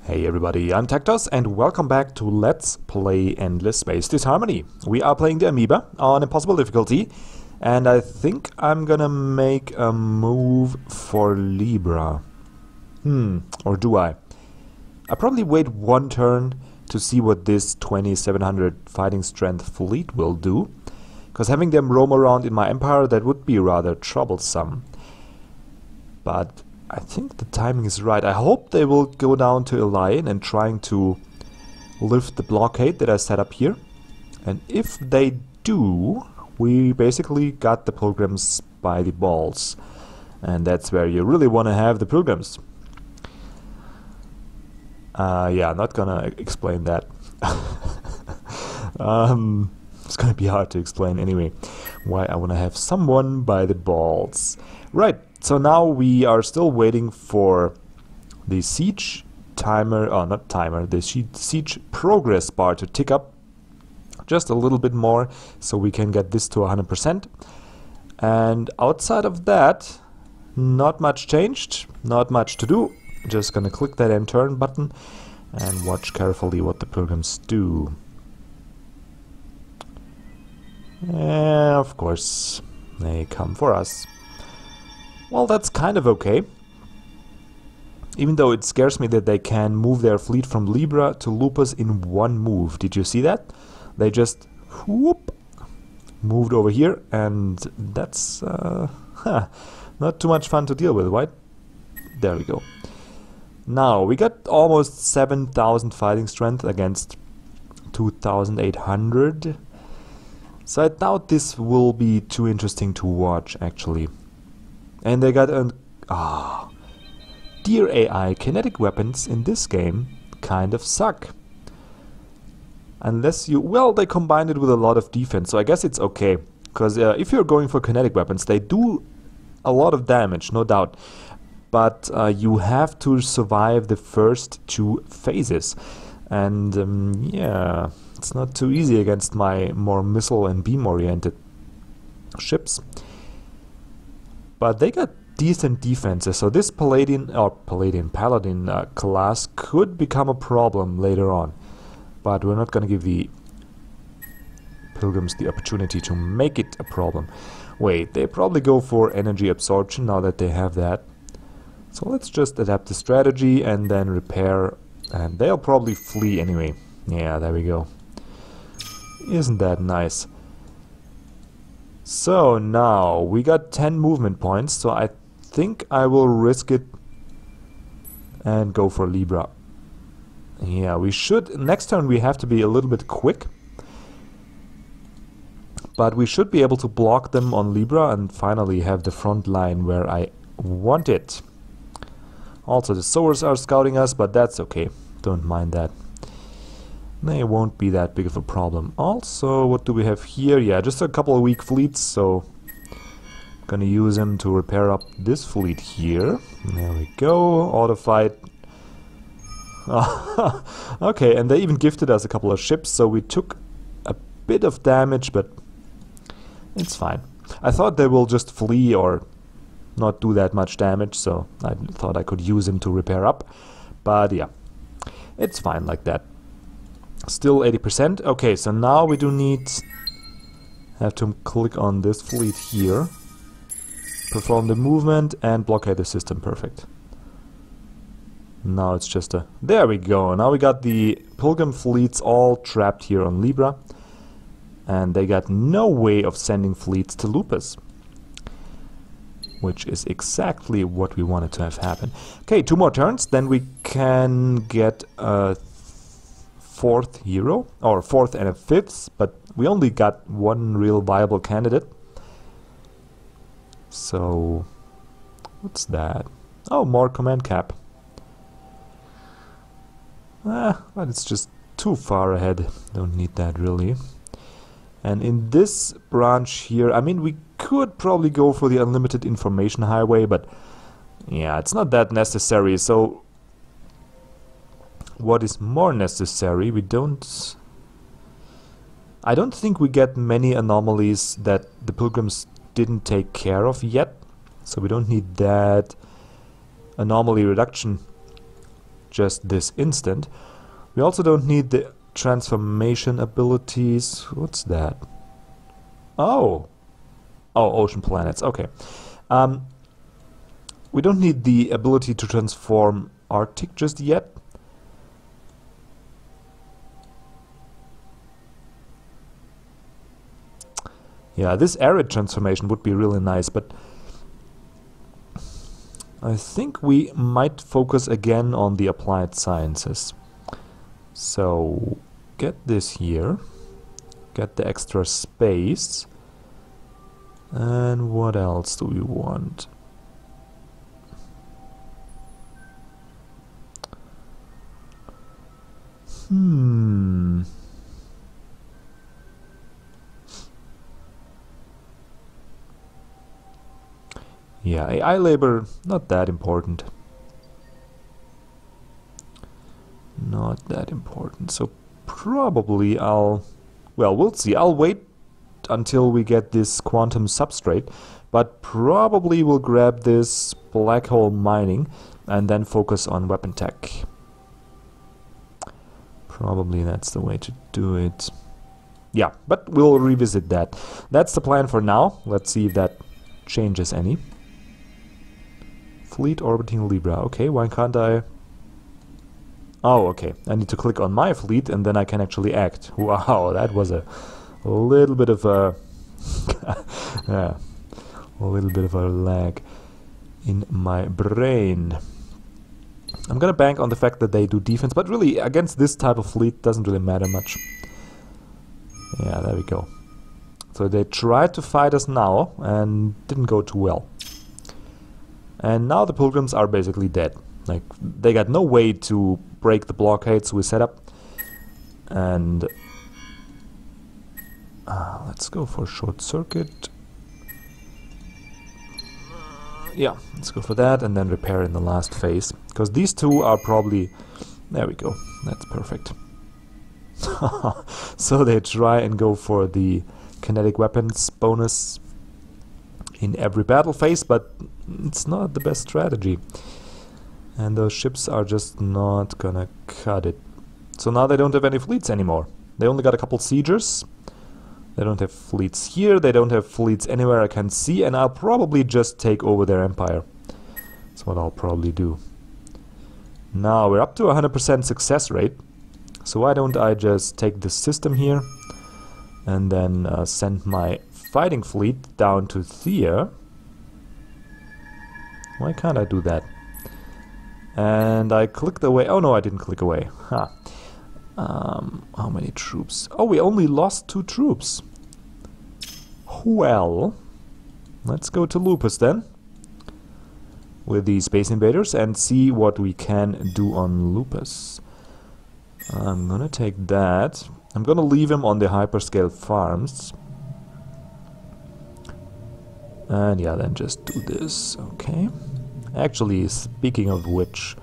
Hey everybody, I'm TecToss and welcome back to Let's Play Endless Space Disharmony. We are playing the Amoeba on Impossible difficulty, and I think I'm gonna make a move for Libra. Or do I? I'll probably wait one turn to see what this 2700 fighting strength fleet will do, because having them roam around in my empire, that would be rather troublesome. But I think the timing is right. I hope they will go down to a line and trying to lift the blockade that I set up here. And if they do, we basically got the pilgrims by the balls. And that's where you really want to have the pilgrims. Yeah, I'm not gonna explain that. It's gonna be hard to explain anyway why I want to have someone by the balls. Right. So now we are still waiting for the siege timer, not timer, the siege progress bar to tick up just a little bit more so we can get this to 100%. And outside of that, not much changed, not much to do. Just gonna click that end turn button and watch carefully what the pilgrims do. And of course, they come for us. Well, that's kind of okay. Even though it scares me that they can move their fleet from Libra to Lupus in one move. Did you see that? They just whoop, moved over here, and that's not too much fun to deal with, right? There we go. Now, we got almost 7,000 fighting strength against 2,800. So I doubt this will be too interesting to watch, actually. And they got an... Dear AI, kinetic weapons in this game kind of suck. Unless you... Well, they combined it with a lot of defense, so I guess it's okay. Because if you're going for kinetic weapons, they do a lot of damage, no doubt. But you have to survive the first two phases. And yeah, it's not too easy against my more missile and beam-oriented ships. But they got decent defenses, so this Paladin class could become a problem later on. But we're not going to give the pilgrims the opportunity to make it a problem. Wait, they probably go for energy absorption now that they have that. So let's just adapt the strategy and then repair, and they'll probably flee anyway. Yeah, there we go. Isn't that nice? So now we got 10 movement points, so I think I will risk it and go for Libra. Yeah, we should. Next turn we have to be a little bit quick, but we should be able to block them on Libra and finally have the front line where I want it. Also, the sowers are scouting us, but that's okay. Don't mind that. They won't be that big of a problem. Also, what do we have here? Yeah, just a couple of weak fleets, so I'm gonna use them to repair up this fleet here. There we go, auto fight. Okay, and they even gifted us a couple of ships, so we took a bit of damage, but it's fine. I thought they will just flee or not do that much damage, so I thought I could use them to repair up. But yeah, it's fine like that. Still 80%. Okay, so now we do have to click on this fleet here, perform the movement and blockade the system. Perfect. Now it's just a... There we go. Now we got the pilgrim fleets all trapped here on Libra, and they got no way of sending fleets to Lupus, which is exactly what we wanted to have happen. Okay, 2 more turns, then we can get a 4th hero, or 4th and a 5th, but we only got one real viable candidate. So, what's that? Oh, more command cap. But it's just too far ahead. Don't need that really. And in this branch here, I mean, we could probably go for the unlimited information highway, but yeah, it's not that necessary. So what is more necessary, I don't think we get many anomalies that the pilgrims didn't take care of yet, so we don't need that anomaly reduction just this instant. We also don't need the transformation abilities. What's that? Oh! Oh, ocean planets. Okay. We don't need the ability to transform Arctic just yet. Yeah, this arid transformation would be really nice, but I think we might focus again on the applied sciences. So, get this here, get the extra space, and what else do we want? Yeah, AI labor, not that important. Not that important. So probably I'll... Well, we'll see. I'll wait until we get this quantum substrate, but probably we'll grab this black hole mining and then focus on weapon tech. Probably that's the way to do it. Yeah, but we'll revisit that. That's the plan for now. Let's see if that changes any. Fleet orbiting Libra. Okay, why can't I... Oh, okay. I need to click on my fleet and then I can actually act. Wow, that was a little bit of a... yeah, a little bit of a lag in my brain. I'm gonna bank on the fact that they do defense, but really, against this type of fleet, doesn't really matter much. Yeah, there we go. So they tried to fight us now and didn't go too well. And now the pilgrims are basically dead. Like, they got no way to break the blockades we set up. And let's go for short circuit. Yeah, let's go for that and then repair in the last phase. Because these two are probably... There we go. That's perfect. So they try and go for the kinetic weapons bonus in every battle phase, but it's not the best strategy. And those ships are just not gonna cut it. So now they don't have any fleets anymore. They only got a couple siegers. They don't have fleets here, they don't have fleets anywhere I can see, and I'll probably just take over their empire. That's what I'll probably do. Now we're up to 100% success rate. So why don't I just take this system here and then send my fighting fleet down to Thea. Why can't I do that? And I clicked away. Oh no, I didn't click away. Huh. How many troops? Oh, we only lost 2 troops. Well, let's go to Lupus then with the Space Invaders and see what we can do on Lupus. I'm gonna take that. I'm gonna leave him on the hyperscale farms. And yeah, then just do this. Okay. Actually, speaking of which...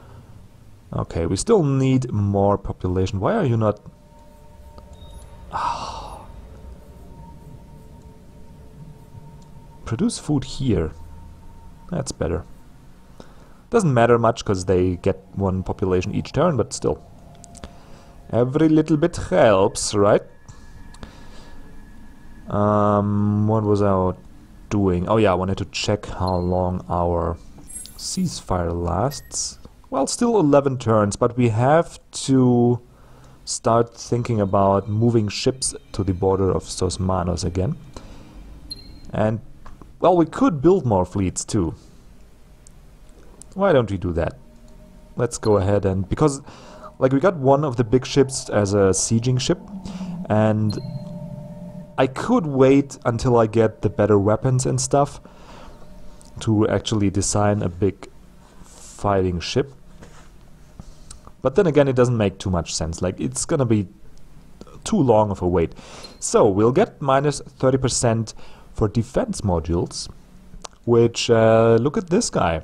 Okay, we still need more population. Why are you not... Oh. Produce food here. That's better. Doesn't matter much because they get 1 population each turn, but still. Every little bit helps, right? What was I doing? Oh yeah, I wanted to check how long our ceasefire lasts. Well, still 11 turns, but we have to start thinking about moving ships to the border of Sosmanos again. And, well, we could build more fleets too. Why don't we do that? Let's go ahead and... Because, like, we got one of the big ships as a sieging ship, and I could wait until I get the better weapons and stuff to actually design a big fighting ship. But then again, it doesn't make too much sense. Like, it's gonna be too long of a wait. So, we'll get minus 30% for defense modules, which, look at this guy,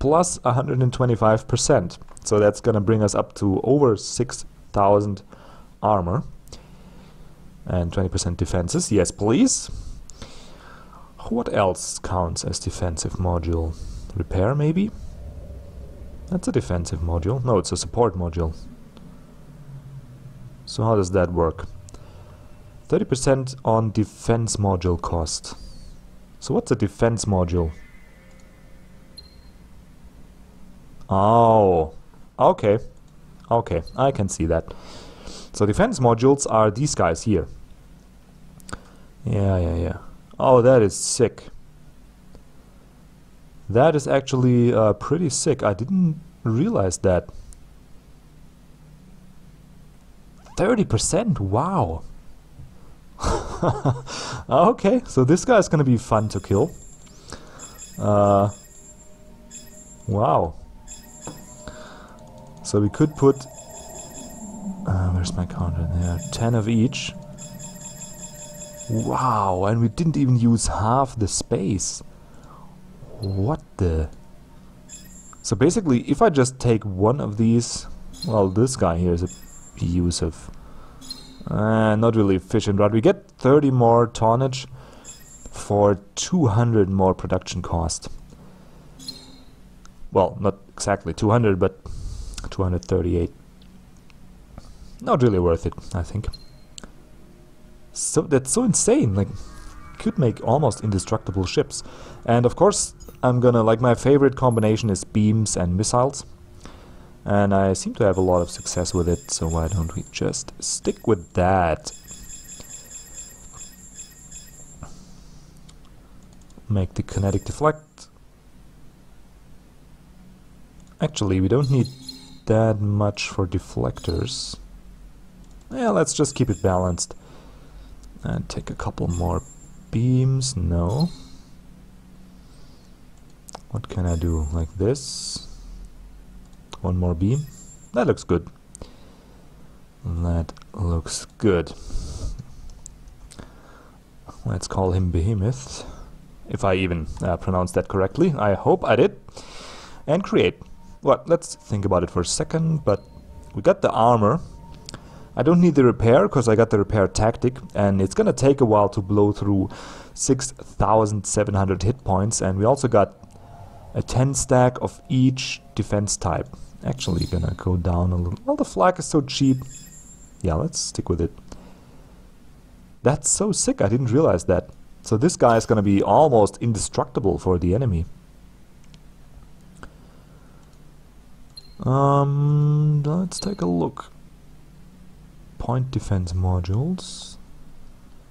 plus 125%. So that's gonna bring us up to over 6,000 armor. And 20% defenses, yes please. What else counts as defensive module? Repair maybe? That's a defensive module. No, it's a support module. So how does that work? 30% on defense module cost. So what's a defense module? Oh, okay. Okay, I can see that. So defense modules are these guys here. Yeah. Oh, that is sick. That is actually pretty sick. I didn't realize that. 30%? Wow. Okay, so this guy is gonna be fun to kill. Wow. So we could put... where's my counter there? 10 of each. Wow, and we didn't even use half the space. What the... So basically, if I just take one of these... Well, this guy here is abusive. Not really efficient, but we get 30 more tonnage for 200 more production cost. Well, not exactly 200, but 238. Not really worth it, I think. So that's so insane. Like, could make almost indestructible ships. And of course, I'm gonna, like, my favorite combination is beams and missiles. And I seem to have a lot of success with it, so why don't we just stick with that? Make the kinetic deflect. Actually, we don't need that much for deflectors. Yeah, let's just keep it balanced. And take a couple more beams. No. What can I do? Like this? One more beam. That looks good. That looks good. Let's call him Behemoth. If I even pronounced that correctly. I hope I did. And create. Well, let's think about it for a second. But we got the armor. I don't need the repair because I got the repair tactic. And it's gonna take a while to blow through 6,700 hit points. And we also got a 10 stack of each defense type. Actually gonna go down a little. Well, the flag is so cheap. Yeah, let's stick with it. That's so sick, I didn't realize that. So this guy is gonna be almost indestructible for the enemy. Let's take a look. Point defense modules.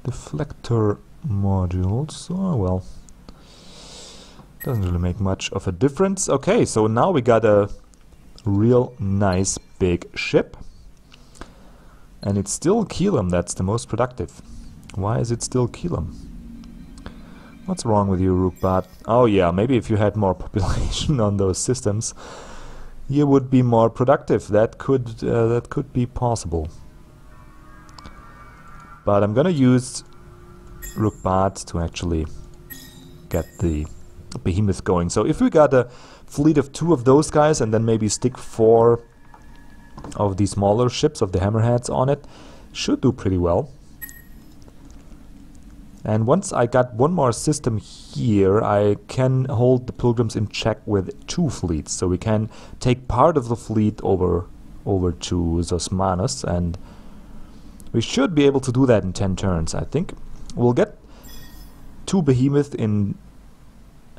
Deflector modules. Oh well. Doesn't really make much of a difference. Okay, so now we got a real nice big ship. And it's still Keelum that's the most productive. Why is it still Keelum? What's wrong with you, Rookbat? Oh yeah, maybe if you had more population on those systems, you would be more productive. That could be possible. But I'm gonna use Rookbat to actually get the Behemoth going. So if we got a fleet of 2 of those guys and then maybe stick 4 of the smaller ships of the hammerheads on it, should do pretty well. And once I got one more system here, I can hold the pilgrims in check with 2 fleets. So we can take part of the fleet over to Zosmanus, and we should be able to do that in 10 turns, I think. We'll get 2 behemoth in...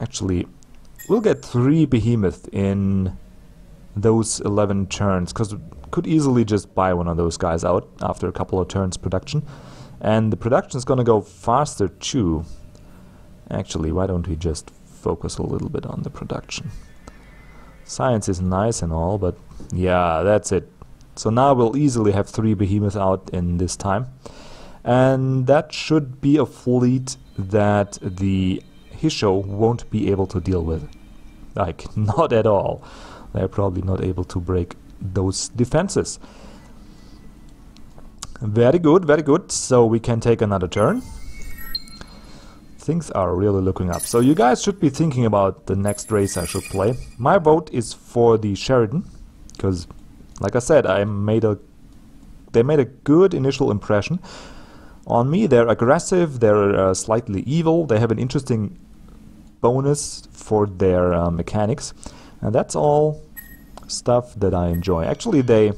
Actually, we'll get 3 behemoth in those 11 turns, because we could easily just buy one of those guys out after a couple of turns production. And the production is going to go faster too. Actually, why don't we just focus a little bit on the production? Science is nice and all, but yeah, that's it. So now we'll easily have 3 behemoth out in this time. And that should be a fleet that the Hisho won't be able to deal with. Like, not at all. They're probably not able to break those defenses. Very good, very good. So we can take another turn. Things are really looking up. So you guys should be thinking about the next race I should play. My vote is for the Sheridan, because, like I said, they made a good initial impression on me. They're aggressive, they're slightly evil, they have an interesting bonus for their mechanics, and that's all stuff that I enjoy. Actually, they...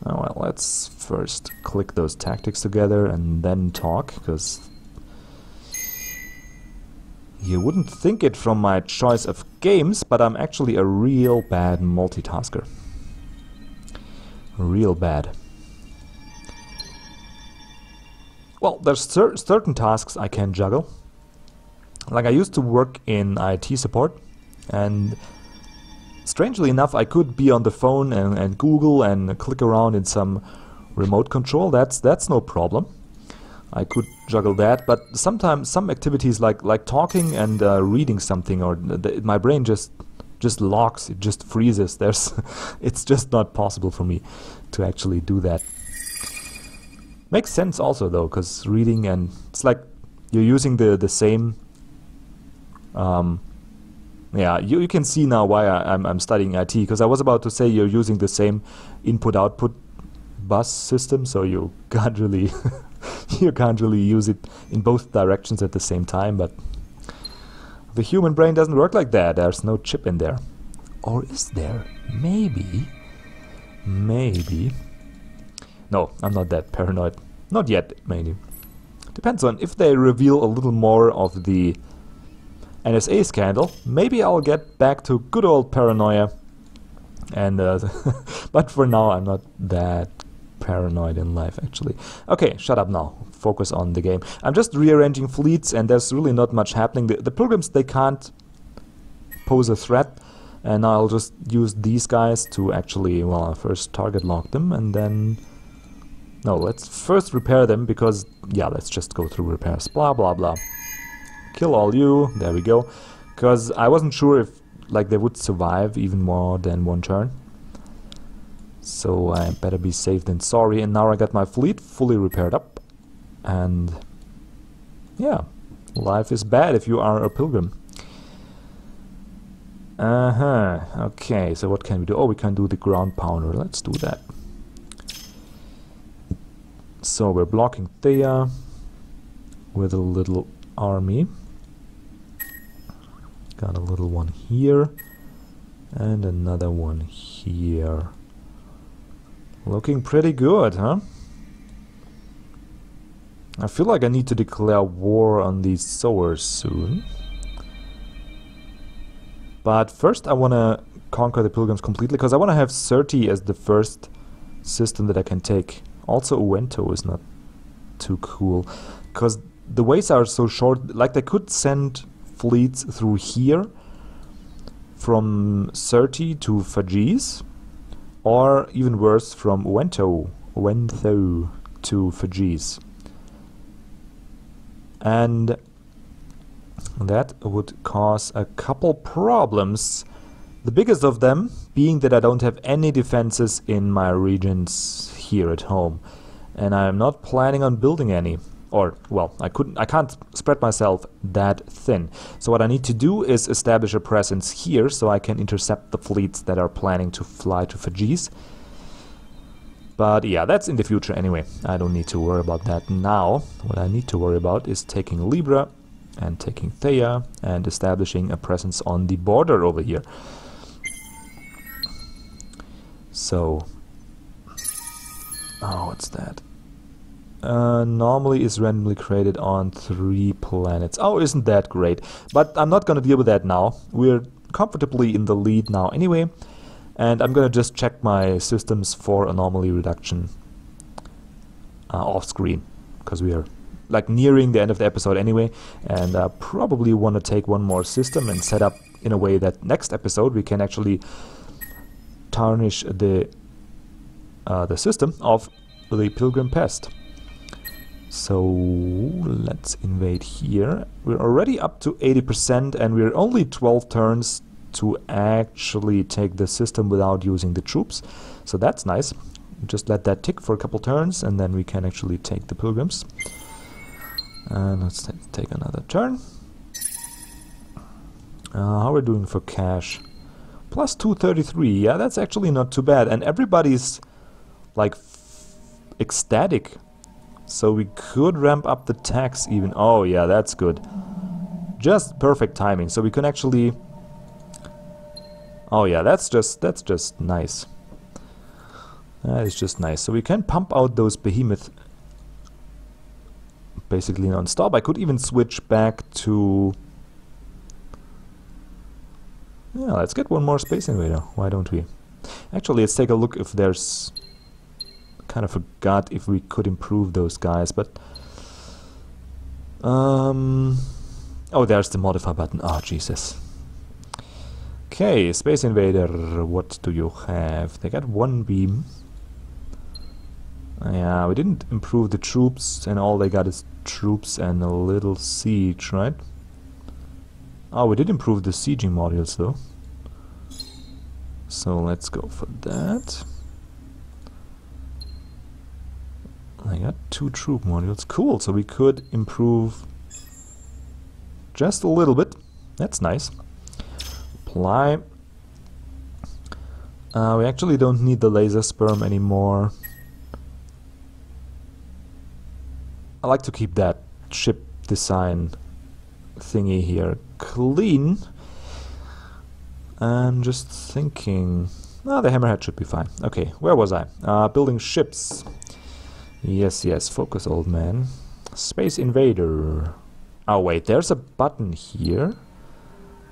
Oh, well, let's first click those tactics together and then talk, because you wouldn't think it from my choice of games, but I'm actually a real bad multitasker. Real bad. Well, there's certain tasks I can juggle. Like, I used to work in IT support, and strangely enough, I could be on the phone and Google and click around in some remote control. That's no problem. I could juggle that, but sometimes some activities like talking and reading something, or my brain just locks, it just freezes. It's just not possible for me to actually do that. Makes sense also though, because reading, and it's like you're using the same. Yeah, you can see now why I'm studying IT, because I was about to say you're using the same input-output bus system, so you can't really you can't really use it in both directions at the same time. But the human brain doesn't work like that. There's no chip in there, or is there? Maybe. No, I'm not that paranoid. Not yet, maybe. Depends on if they reveal a little more of the NSA scandal. Maybe I'll get back to good old paranoia. And but for now, I'm not that paranoid in life, actually. Okay, shut up now. Focus on the game. I'm just rearranging fleets, and there's really not much happening. The pilgrims, they can't pose a threat. And I'll just use these guys to actually, well, I'll first target lock them, and then... No, let's first repair them, because, yeah, let's just go through repairs. Blah, blah, blah. Kill all you. There we go. Because I wasn't sure if, like, they would survive even more than one turn. So I better be safe than sorry. And now I got my fleet fully repaired up. And, yeah, life is bad if you are a pilgrim. Okay, so what can we do? Oh, we can do the ground pounder. Let's do that. So we're blocking Thea with a little army. Got a little one here and another one here. Looking pretty good, huh? I feel like I need to declare war on these sowers soon. But first I want to conquer the pilgrims completely, because I want to have 30 as the first system that I can take. Also Uento is not too cool, because the ways are so short. Like, they could send fleets through here from 30 to Fajis, or even worse, from Uento to Fajis. And that would cause a couple problems. The biggest of them being that I don't have any defenses in my regions here at home, and I'm not planning on building any. Or, well, I can't spread myself that thin. So what I need to do is establish a presence here, so I can intercept the fleets that are planning to fly to Fajis. But yeah, that's in the future anyway. I don't need to worry about that now. What I need to worry about is taking Libra and taking Thea and establishing a presence on the border over here. So, oh, what's that? Normally is randomly created on 3 planets. Oh, isn't that great? But I'm not going to deal with that now. We're comfortably in the lead now anyway. And I'm going to just check my systems for anomaly reduction off screen, because we are like nearing the end of the episode anyway, and probably want to take one more system and set up in a way that next episode we can actually tarnish the system of the Pilgrim Pest. So let's invade here. We're already up to 80%, and we're only 12 turns to actually take the system without using the troops. So that's nice. Just let that tick for a couple turns, and then we can actually take the pilgrims. And let's take another turn. How are we doing for cash? Plus 233. Yeah, that's actually not too bad. And everybody's like ecstatic. So we could ramp up the tax even. Oh yeah, that's good. Just perfect timing. So we can actually Oh yeah, that's just nice. That is just nice. So we can pump out those behemoth basically non-stop. I could even switch back to... Yeah, let's get one more Space Invader. Why don't we? Actually, let's take a look if there's... Kind of forgot if we could improve those guys, but... Oh, there's the modify button. Oh, Jesus. Okay, Space Invader, what do you have? They got one beam. Yeah, we didn't improve the troops, and all they got is troops and a little siege, right? Oh, we did improve the sieging modules, though. So let's go for that. I got 2 troop modules. Cool, so we could improve just a little bit. That's nice. Apply. We actually don't need the laser sperm anymore. I like to keep that ship design thingy here clean. I'm just thinking... No, the hammerhead should be fine. Okay, where was I? Building ships. Yes, yes, focus, old man. Space Invader. Oh, wait, there's a button here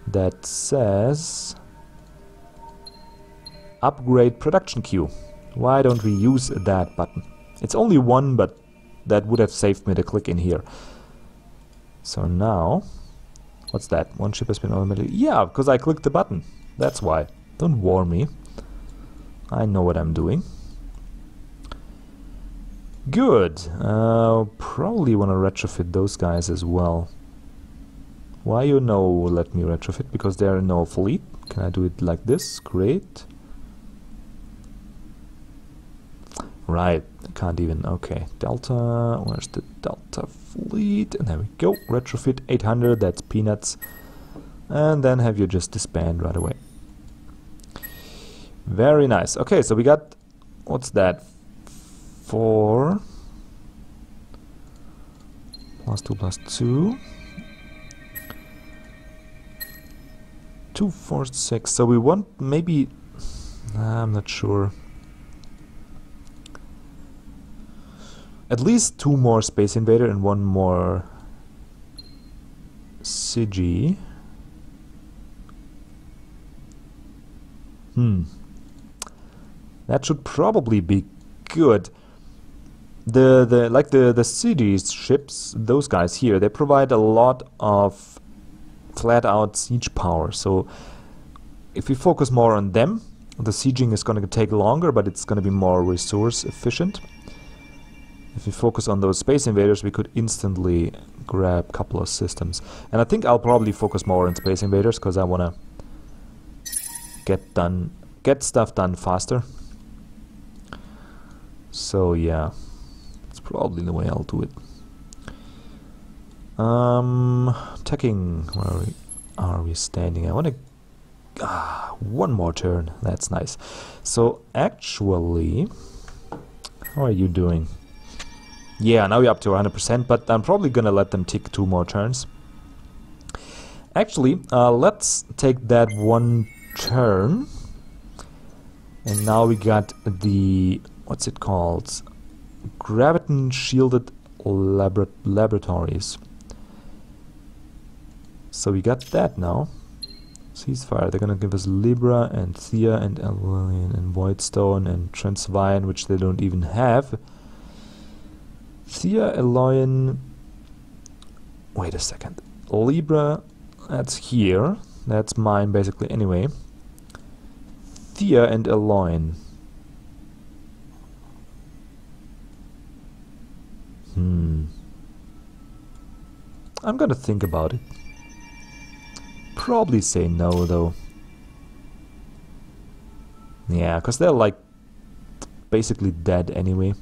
that says... Upgrade production queue. Why don't we use that button? It's only one, but that would have saved me the click in here. So now... What's that? One ship has been automatically... Yeah, because I clicked the button. That's why. Don't warn me. I know what I'm doing. Good. Probably want to retrofit those guys as well. Why you know let me retrofit? Because they're in no fleet. Can I do it like this? Great. Right. I can't even. Okay. Delta. Where's the Delta fleet? And there we go. Retrofit 800. That's peanuts. And then have you just disband right away. Very nice. Okay, so we got... What's that? 4 plus 2 plus 2 2 4 6. So we want maybe I'm not sure, at least 2 more Space Invader and 1 more CG. That should probably be good. The CG ships, those guys here, they provide a lot of flat out siege power. So if we focus more on them, the sieging is going to take longer, but it's going to be more resource efficient. If we focus on those Space Invaders, we could instantly grab a couple of systems. And I think I'll probably focus more on Space Invaders because I want to get stuff done faster. So yeah, that's probably the way I'll do it. Attacking. Where are we standing? I want to... one more turn. That's nice. So actually, how are you doing? Yeah, now you're up to 100%, but I'm probably gonna let them tick 2 more turns. Actually, let's take that 1 turn. And now we got the... What's it called? Graviton Shielded Laboratories. So we got that now. Ceasefire. They're gonna give us Libra and Thea and Alien and Voidstone and Transvian, which they don't even have. Thea, Alien... Wait a second. Libra, that's here. That's mine basically anyway. Thea and Alloy. I'm gonna think about it. Probably say no though. Yeah, because they're like basically dead anyway.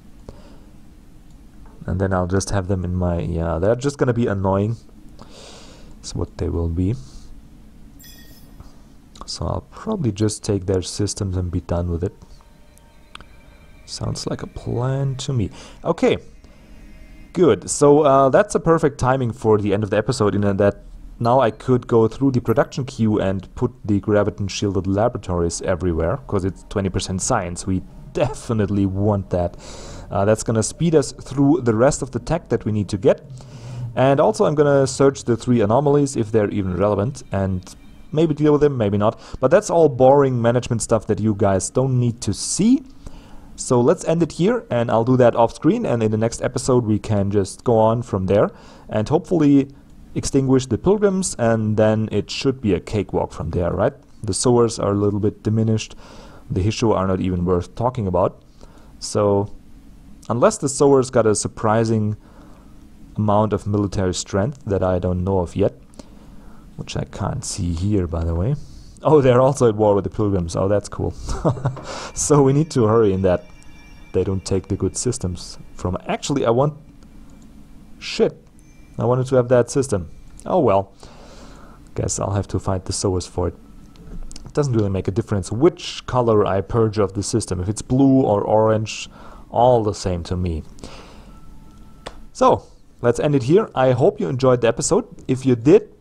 And then I'll just have them in my... Yeah, they're just gonna be annoying. That's what they will be. So I'll probably just take their systems and be done with it. Sounds like a plan to me. Okay. Good. So that's a perfect timing for the end of the episode, in that now I could go through the production queue and put the graviton shielded laboratories everywhere, because it's 20% science. We definitely want that. That's going to speed us through the rest of the tech that we need to get. And also I'm going to search the 3 anomalies if they're even relevant, and maybe deal with them, maybe not. But that's all boring management stuff that you guys don't need to see. So let's end it here, and I'll do that off screen, and in the next episode we can just go on from there and hopefully extinguish the pilgrims, and then it should be a cakewalk from there, right? The sowers are a little bit diminished. The Hisho are not even worth talking about. So unless the sowers got a surprising amount of military strength that I don't know of yet, which I can't see here, by the way. Oh, they're also at war with the pilgrims. Oh, that's cool. So we need to hurry in that they don't take the good systems from... Actually, I want... Shit. I wanted to have that system. Oh, well. Guess I'll have to fight the sowers for it. It doesn't really make a difference which color I purge of the system. If it's blue or orange, all the same to me. So, let's end it here. I hope you enjoyed the episode. If you did,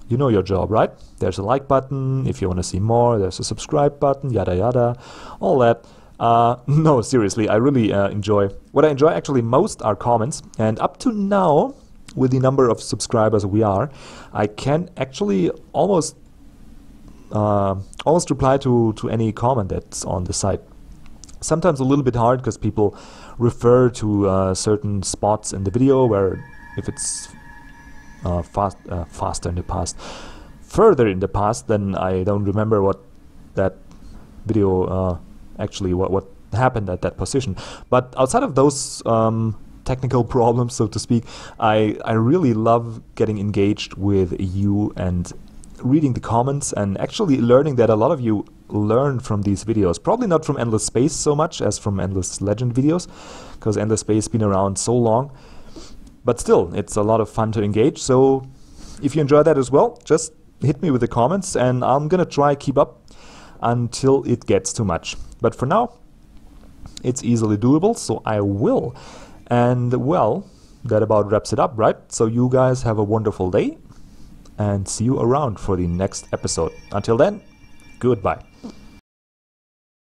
you know your job, right? There's a like button. If you want to see more, there's a subscribe button, yada yada, all that. No, seriously, I really enjoy... What I enjoy actually most are comments. And up to now, with the number of subscribers we are, I can actually almost reply to any comment that's on the site. Sometimes a little bit hard because people refer to certain spots in the video where if it's faster in the past, further in the past, then I don't remember what that video actually what happened at that position. But outside of those technical problems, so to speak, I really love getting engaged with you and reading the comments and actually learning that a lot of you learn from these videos. Probably not from Endless Space so much as from Endless Legend videos, because Endless Space has been around so long. But still, it's a lot of fun to engage. So if you enjoy that as well, just hit me with the comments, and I'm gonna try keep up until it gets too much. But for now, it's easily doable, so I will. And well, that about wraps it up, right? So you guys have a wonderful day, and see you around for the next episode. Until then, goodbye.